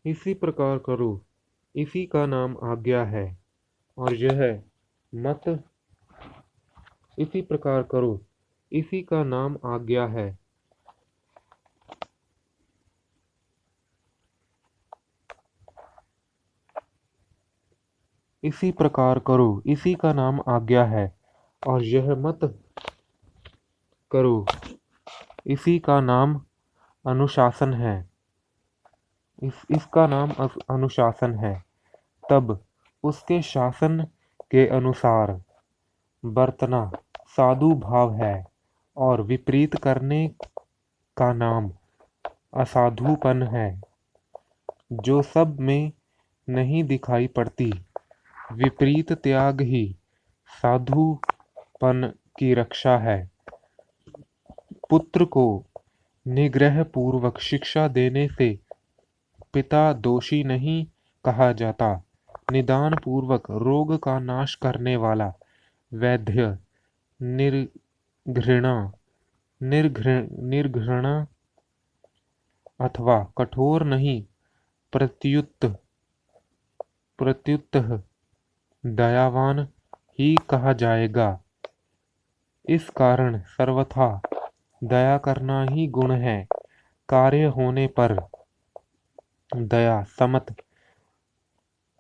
इसी प्रकार करो, इसी का नाम आज्ञा है। और यह मत इसी प्रकार करो, इसी का नाम आज्ञा है। इसी प्रकार करो, इसी का नाम आज्ञा है। और यह मत करो, इसी का नाम अनुशासन है। इसका नाम अनुशासन है। तब उसके शासन के अनुसार बरतना साधु भाव है, और विपरीत करने का नाम असाधुपन है, जो सब में नहीं दिखाई पड़ती। विपरीत त्याग ही साधुपन की रक्षा है। पुत्र को निग्रह पूर्वक शिक्षा देने से पिता दोषी नहीं कहा जाता। निदान पूर्वक रोग का नाश करने वाला वैद्य निर्घृणा निर्घृणा अथवा कठोर नहीं, प्रत्युत दयावान ही कहा जाएगा। इस कारण सर्वथा दया करना ही गुण है। कार्य होने पर दया समत,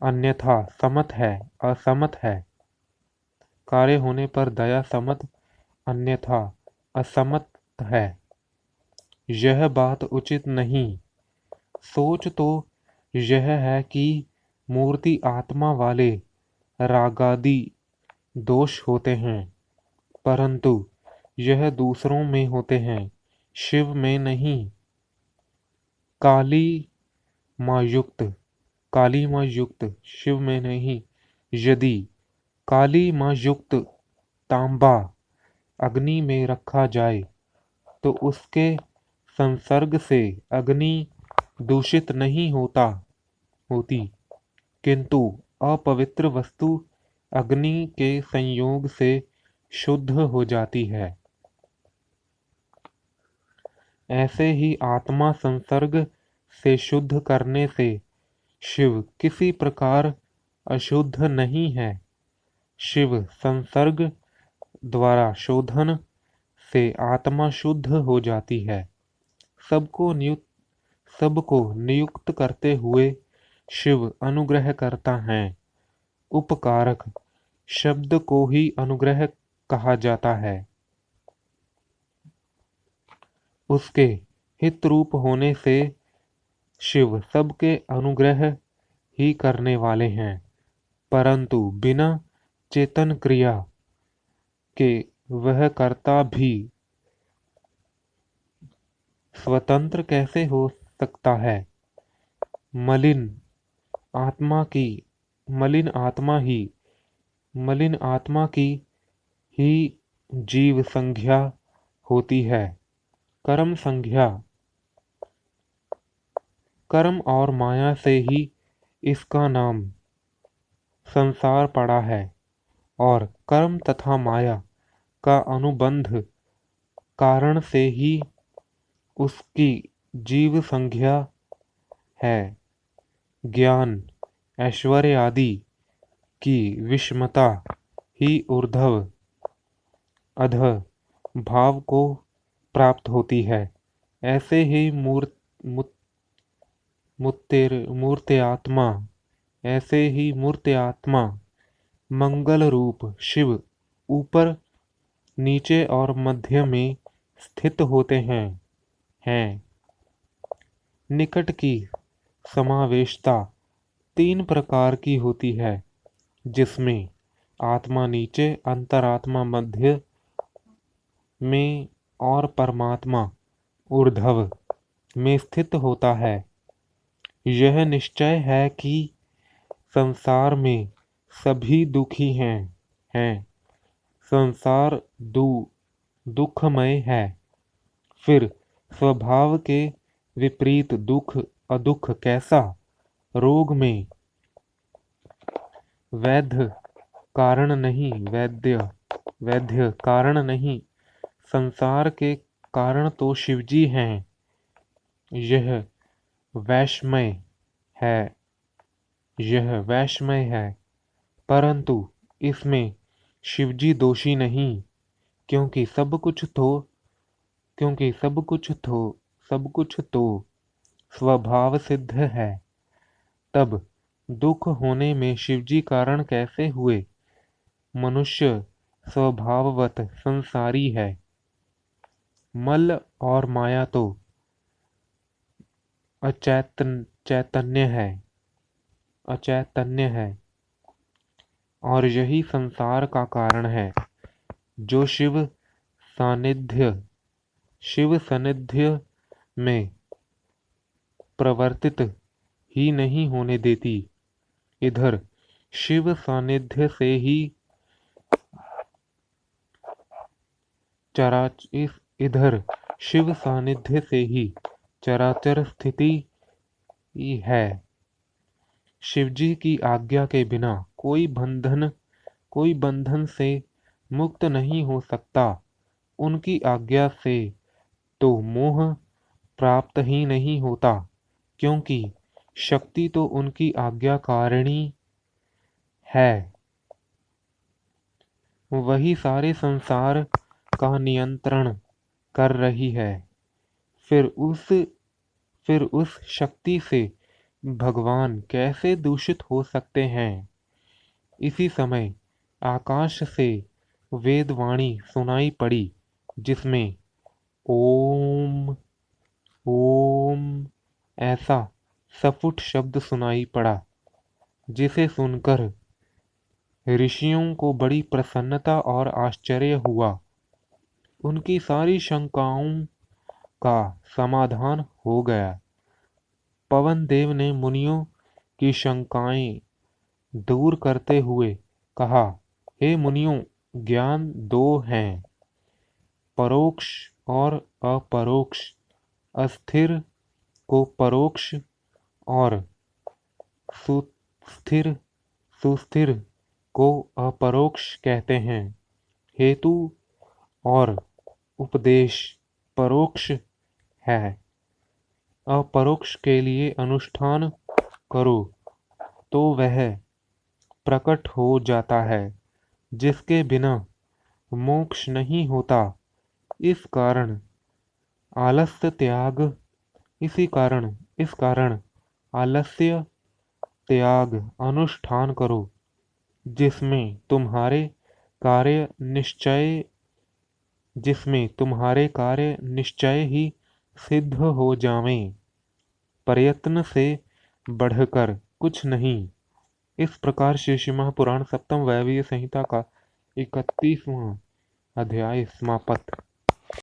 अन्यथा समत है, असमत है। कार्य होने पर दया समत, अन्यथा असमत है। यह बात उचित नहीं। सोच तो यह है कि मूर्ति आत्मा वाले रागादि दोष होते हैं, परंतु यह दूसरों में होते हैं, शिव में नहीं। काली माँ युक्त शिव में नहीं। यदि काली माँ युक्त तांबा अग्नि में रखा जाए तो उसके संसर्ग से अग्नि दूषित नहीं होती, किंतु अपवित्र वस्तु अग्नि के संयोग से शुद्ध हो जाती है। ऐसे ही आत्मा संसर्ग से शुद्ध करने से शिव किसी प्रकार अशुद्ध नहीं है। शिव संसर्ग द्वारा शोधन से आत्मा शुद्ध हो जाती है। सबको नियुक्त करते हुए शिव अनुग्रह करता है। उपकारक शब्द को ही अनुग्रह कहा जाता है। उसके हित रूप होने से शिव सबके अनुग्रह ही करने वाले हैं, परंतु बिना चेतन क्रिया के वह कर्ता भी स्वतंत्र कैसे हो सकता है। मलिन आत्मा की ही जीव संज्ञा होती है। कर्म और माया से ही इसका नाम संसार पड़ा है, और कर्म तथा माया का अनुबंध कारण से ही उसकी जीव संज्ञा है। ज्ञान ऐश्वर्य आदि की विषमता ही ऊर्ध्व अध भाव को प्राप्त होती है। ऐसे ही मूर्त्यात्मा मंगल रूप शिव ऊपर नीचे और मध्य में स्थित होते हैं। निकट की समावेशता 3 प्रकार की होती है, जिसमें आत्मा नीचे, अंतरात्मा मध्य में और परमात्मा ऊर्ध्व में स्थित होता है। यह निश्चय है कि संसार में सभी दुखी हैं। संसार दुखमय है। फिर स्वभाव के विपरीत दुख अदुख कैसा? रोग में वैद्य कारण नहीं। संसार के कारण तो शिवजी हैं। यह वैषम्य है, यह वैषम्य है, परंतु इसमें शिवजी दोषी नहीं, क्योंकि सब कुछ तो स्वभाव सिद्ध है। तब दुख होने में शिवजी कारण कैसे हुए? मनुष्य स्वभाववत संसारी है। मल और माया तो अचैतन्य है और यही संसार का कारण है, जो शिव सानिध्य में प्रवर्तित ही नहीं होने देती। इधर शिव सानिध्य से ही इधर शिव सानिध्य से ही चराचर स्थिति है। शिवजी की आज्ञा के बिना कोई बंधन से मुक्त नहीं हो सकता। उनकी आज्ञा से तो मोह प्राप्त ही नहीं होता, क्योंकि शक्ति तो उनकी आज्ञाकारिणी है। वही सारे संसार का नियंत्रण कर रही है। फिर उस शक्ति से भगवान कैसे दूषित हो सकते हैं? इसी समय आकाश से वेदवाणी सुनाई पड़ी, जिसमें ओम ओम ऐसा सफुट शब्द सुनाई पड़ा, जिसे सुनकर ऋषियों को बड़ी प्रसन्नता और आश्चर्य हुआ। उनकी सारी शंकाओं का समाधान हो गया। पवन देव ने मुनियों की शंकाएं दूर करते हुए कहा, हे मुनियों, ज्ञान दो हैं, परोक्ष और अपरोक्ष। अस्थिर को परोक्ष और सुस्थिर को अपरोक्ष कहते हैं। हेतु और उपदेश परोक्ष है। अपरोक्ष के लिए अनुष्ठान करो तो वह प्रकट हो जाता है, जिसके बिना मोक्ष नहीं होता। इस कारण आलस्य त्याग अनुष्ठान करो, जिसमें तुम्हारे कार्य निश्चय ही सिद्ध हो जावें, प्रयत्न से बढ़कर कुछ नहीं। इस प्रकार श्री महापुराण सप्तम वायवीय संहिता का 31वां अध्याय समाप्त।